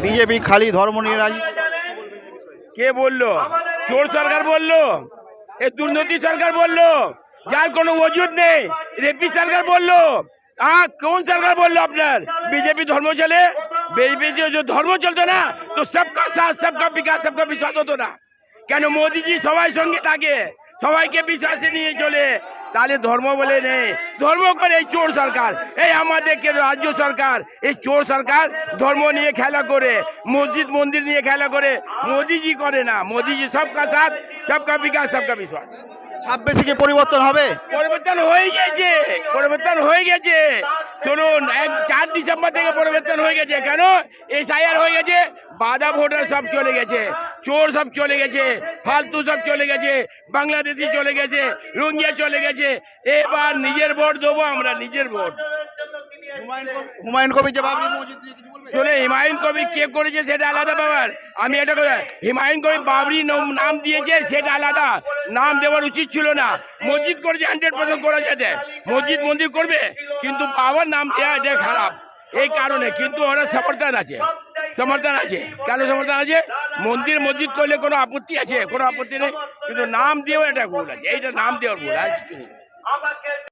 BJP খালি ধর্ম নিয়ে রাজনীতি। কে বললো? চোর সরকার বললো, এ দুর্নীতি সরকার বললো, যার কোনো ওজুদ নেই। রেপি সরকার বললো। কোন সরকার বললো আপনার বিজেপি ধর্ম চলে? বিজেপি ধর্ম চলতো না তো সবকা সাথ সবকা বিকাশ সবকা বিশ্বাস হতো না কেন? মোদিজি সবাই সঙ্গে থাকে, সবাইকে বিশ্বাসে নিয়ে চলে, তাহলে ধর্ম বলে নেই। ধর্ম করে এই চোর সরকার, এই আমাদের রাজ্য সরকার, এই চোর সরকার ধর্ম নিয়ে খেলা করে, মসজিদ মন্দির নিয়ে খেলা করে। মোদিজি করে না, মোদিজি সবকা সাথ সবকা বিকাশ সবকা বিশ্বাস। 26 কি পরিবর্তন হবে? পরিবর্তন হয়ে গেছে, পরিবর্তন হয়ে গেছে। শুনুন, 4 ডিসেম্বর থেকে পরিবর্তন হয়ে গেছে। কেন? SIR হয়ে গেছে, বাধা ভোটার সব চলে গেছে, চোর সব চলে গেছে, ফালতু সব চলে গেছে, বাংলাদেশি চলে গেছে, রোহিঙ্গা চলে গেছে। এবার নিজের ভোট দেবো আমরা, নিজের ভোট। হুমায়ুন কবির যে বাবরি মসজিদ নিয়ে কিছু বলবেন? চলে হুমায়ুন কবির কে করেছে সেটা আলাদা ব্যাপার। আমি এটা কথা, হুমায়ুন কবির বাবরি নাম দিয়েছে সেটা আলাদা, নাম দেওয়ার উচিত ছিল না। মসজিদ করেছে, 100% করা যেতে, মসজিদ মন্দির করবে, কিন্তু বাবার নাম দেওয়া এটা খারাপ। এই কারণে কিন্তু ওরা সমর্থন আছে, সমর্থন আছে। কেন সমর্থন আছে? মন্দির মসজিদ করলে কোনো আপত্তি আছে? কোনো আপত্তি নেই, কিন্তু নাম দিয়েও এটা ভুল আছে, এইটা নাম দেওয়ার ভুল, আর কিছু নেই।